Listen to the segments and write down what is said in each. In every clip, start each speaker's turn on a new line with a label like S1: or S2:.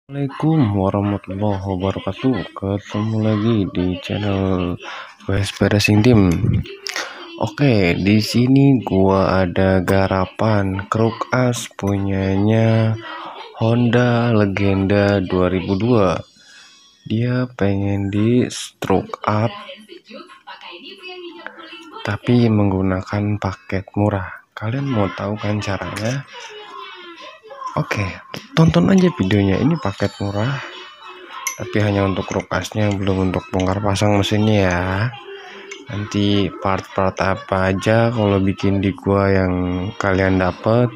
S1: Assalamualaikum warahmatullahi wabarakatuh. Ketemu lagi di channel WSP Racing Team. Oke, di sini gua ada garapan Kruk As punyanya Honda Legenda 2002. Dia pengen di stroke up tapi menggunakan paket murah. Kalian mau tahu kan caranya? Oke, tonton aja videonya. Ini paket murah, tapi hanya untuk Kruk Asnya, belum untuk bongkar pasang mesinnya ya. Nanti part-part apa aja kalau bikin di gua yang kalian dapat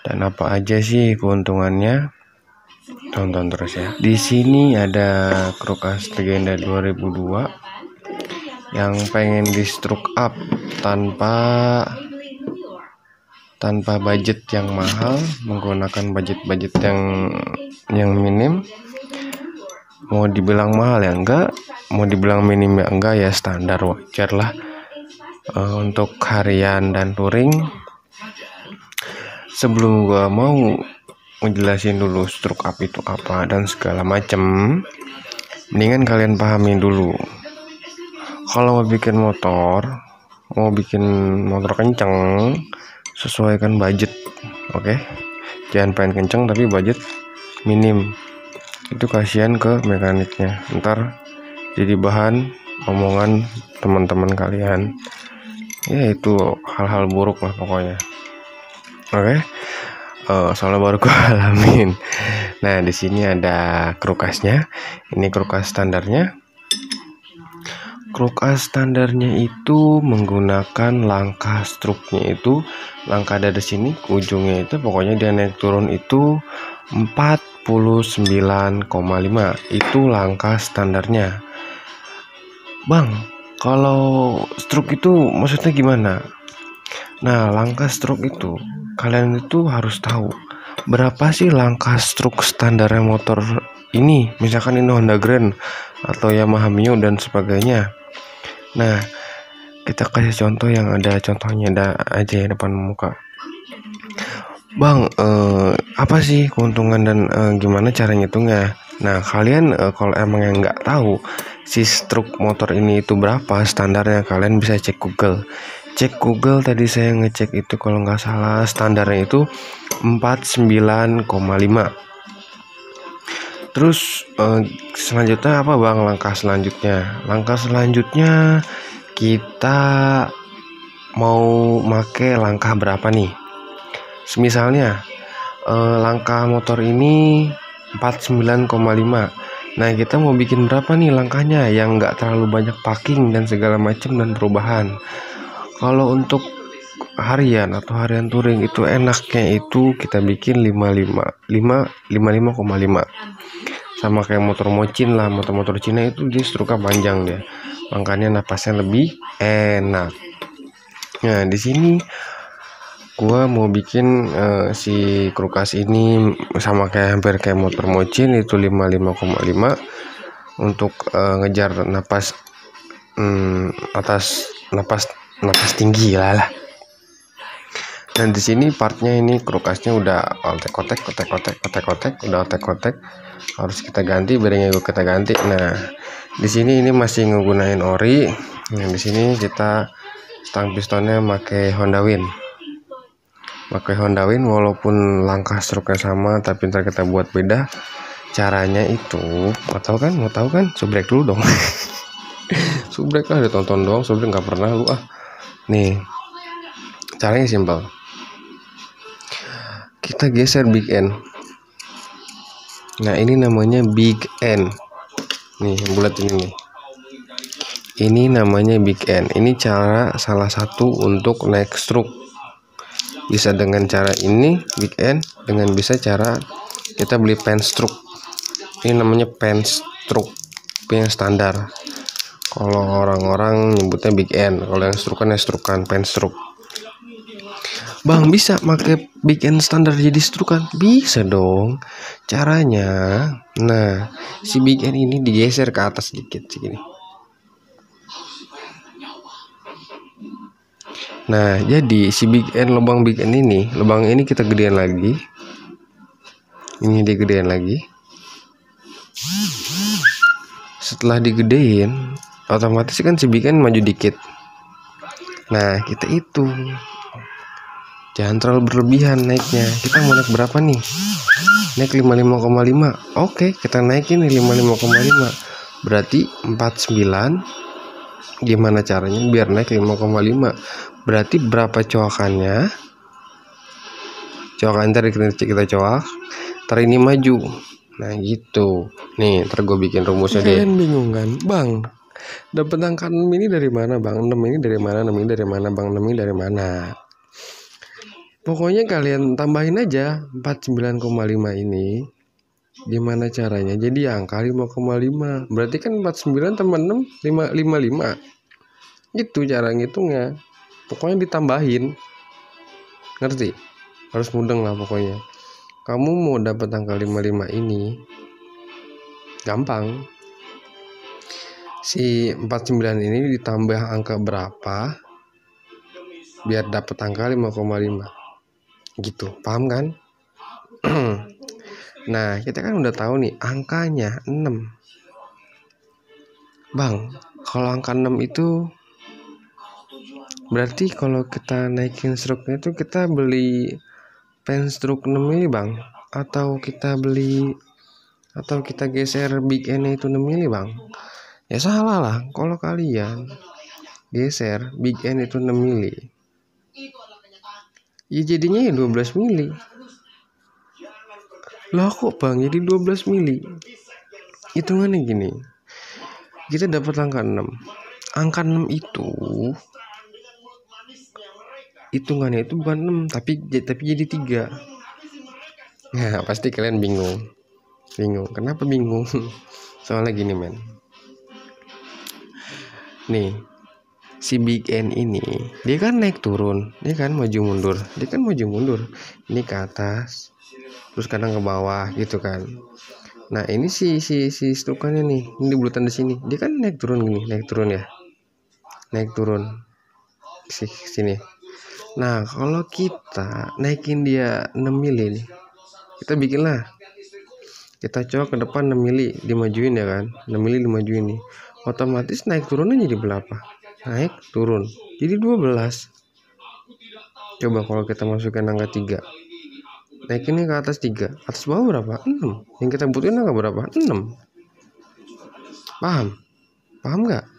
S1: dan apa aja sih keuntungannya, tonton terus ya. Di sini ada Kruk As Legenda 2002 yang pengen di stroke up tanpa budget yang mahal, menggunakan budget yang minim. Mau dibilang mahal ya enggak, mau dibilang minim ya enggak, ya standar wajar lah. Untuk harian dan touring, sebelum gua mau ngejelasin dulu stroke up itu apa dan segala macem, mendingan kalian pahami dulu. Kalau mau bikin motor kenceng, sesuaikan budget. Oke, jangan pengen kenceng tapi budget minim, itu kasihan ke mekaniknya, ntar jadi bahan omongan teman-teman kalian ya. Itu hal-hal buruk lah pokoknya. Oke, soalnya baru gue alamin. Nah, di sini ada Kruk Asnya. Ini Kruk As standarnya. Kruk As standarnya itu menggunakan langkah struknya itu, langkah dari sini ke ujungnya itu pokoknya dia naik turun itu 49,5. Itu langkah standarnya. Bang, kalau stroke itu maksudnya gimana? Nah, langkah stroke itu kalian itu harus tahu berapa sih langkah stroke standarnya motor ini. Misalkan ini Honda Grand atau Yamaha Mio dan sebagainya. Nah, kita kasih contoh yang ada contohnya aja ya depan muka. Bang, apa sih keuntungan dan gimana cara ngitungnya? Nah, kalian kalau emang yang nggak tahu si stroke motor ini itu berapa standarnya, kalian bisa cek Google. Cek Google, tadi saya ngecek itu kalau nggak salah standarnya itu 49,5. Terus selanjutnya apa bang langkah selanjutnya? Langkah selanjutnya kita mau make langkah berapa nih? Misalnya langkah motor ini 49,5. Nah, kita mau bikin berapa nih langkahnya yang nggak terlalu banyak parking dan segala macam dan perubahan. Kalau untuk harian atau harian touring itu enaknya itu kita bikin 55,5. Sama kayak motor mocin lah, motor Cina itu dia stroke panjang dia, makanya napasnya lebih enak. Nah, di sini gua mau bikin si Kruk As ini sama kayak hampir kayak motor mocin itu 55,5 untuk ngejar napas atas napas tinggi lah. Dan di sini partnya ini Kruk Asnya udah otek-otek, udah otek-otek, harus kita ganti, bearingnya juga kita ganti. Nah, di sini ini masih ngegunain ori. Nah, di sini kita stang pistonnya pakai Honda Win. Walaupun langkah stroke-nya sama, tapi ntar kita buat beda. Caranya itu mau tahu kan? Subrek dulu dong. Subrek lah, ditonton doang, subrek nggak pernah lu ah. Nih, caranya simpel. Kita geser big end. Nah, ini namanya big end. Nih, yang bulat ini nih. Ini namanya big end. Ini cara salah satu untuk naik stroke. Bisa dengan cara ini big end, dengan bisa cara kita beli pen stroke. Ini namanya pen stroke, yang standar. Kalau orang-orang nyebutnya big end, kalau yang stroke kan pen stroke. Bang, bisa pakai big end standar jadi stroke kan? Bisa dong. Caranya, nah, si big end ini digeser ke atas sedikit segini. Nah, jadi si lubang big end ini kita gedein lagi. Ini digedein lagi. Setelah digedein, otomatis kan si Big N maju dikit. Nah, kita hitung. Jangan terlalu berlebihan naiknya. Kita mau naik berapa nih? Naik 55,5. Oke, kita naikin nih 55,5. Berarti 49. Gimana caranya biar naik 5,5? Berarti berapa coakannya? Coakan tadi kita coak. Ntar ini maju. Nah gitu. Nih, ntar gue bikin rumusnya deh. Kalian bingung kan? Bang, dapat angka 6 ini dari mana bang? 6 ini dari mana? 6 ini dari mana bang? 6 ini dari mana? Pokoknya kalian tambahin aja 49,5 ini. Gimana caranya? Jadi angka 5,5. Berarti kan 49 tambah 6 55. Gitu cara ngitungnya. Pokoknya ditambahin. Ngerti? Harus mudeng lah pokoknya. Kamu mau dapat angka 55 ini gampang. Si 49 ini ditambah angka berapa biar dapat angka 5,5. Gitu, paham kan? Nah, kita kan udah tahu nih angkanya 6. Bang, kalau angka 6 itu berarti kalau kita naikin stroke-nya itu kita beli pen stroke 6 mili bang, atau kita geser Big N itu 6 mili bang. Ya salah lah kalau kalian geser Big N itu 6 mili. Ya jadinya ya 12 mili. Lah kok bang jadi 12 mili? Hitungannya gini. Kita dapat angka 6. Angka 6 itu hitungannya itu bukan 6 tapi jadi 3. Nah, pasti kalian bingung. Kenapa bingung? Soalnya gini men. Nih, si Big N ini dia kan naik turun, dia kan maju mundur. Ini ke atas, terus kadang ke bawah gitu kan. Nah, ini si stukannya nih, ini bulatan di sini. Dia kan naik turun gini, naik turun. Sini. Nah, kalau kita naikin dia 6 mili nih. Kita bikinlah. Kita coba ke depan 6 mili dimajuin ya kan. 6 mili dimajuin nih. Otomatis naik turunnya jadi berapa? Naik turun jadi 12. Coba kalau kita masukkan angka 3, naikinnya ke atas 3, atas bawah berapa? 6. Yang kita butuhin angka berapa? 6. Paham nggak?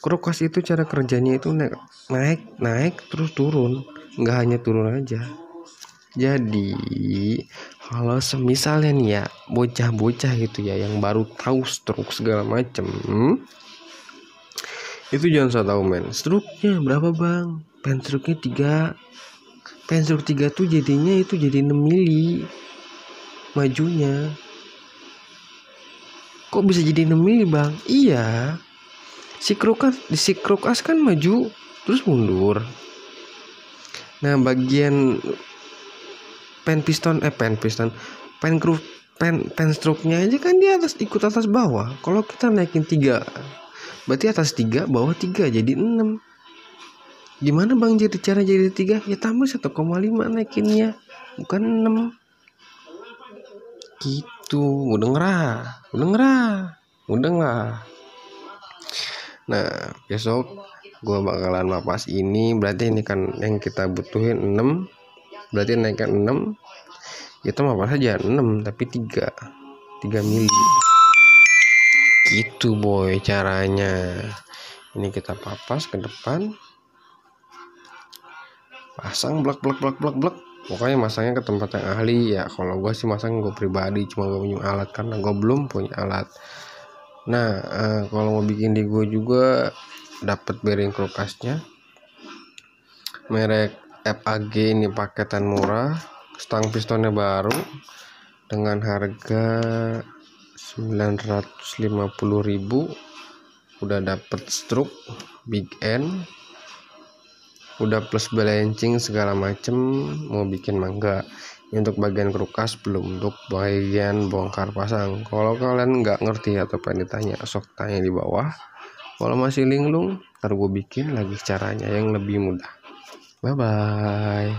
S1: Krukas itu cara kerjanya itu naik terus turun, nggak hanya turun aja. Jadi kalau semisalnya nih ya bocah-bocah gitu ya yang baru tahu stroke segala macem, itu jangan salah tahu men. Stroke-nya berapa bang? Pen stroke-nya 3. Pen stroke 3 tuh jadinya itu jadi 6 mili majunya. Kok bisa jadi 6 mili bang? Iya, si krukas kan maju terus mundur. Nah, bagian pen stroke-nya aja kan di atas, ikut atas bawah. Kalau kita naikin 3, berarti atas 3 bawah 3 jadi 6. Gimana bang cara jadi 3? Ya tambah 1,5 naikinnya, bukan 6. Gitu. Udah ngerah. Nah, besok gue bakalan mapas ini. Berarti ini kan yang kita butuhin 6. Berarti naikkan 6. Kita mapas aja 6 tapi 3 mili. Gitu boy caranya. Ini kita papas ke depan. Pasang blok. Pokoknya masangnya ke tempat yang ahli ya. Kalau gue sih masang gue pribadi, cuma gue punya alat karena gue belum punya alat. Nah, kalau mau bikin di gue juga dapat bearing krukasnya merek FAG, ini paketan murah, stang pistonnya baru dengan harga 950.000. Udah dapet stroke Big N, udah plus balancing segala macem. Mau bikin mangga untuk bagian krukas belum, untuk bagian bongkar pasang. Kalau kalian nggak ngerti atau pengen ditanya, sok tanya di bawah. Kalau masih linglung, ntar gue bikin lagi caranya yang lebih mudah. Bye bye.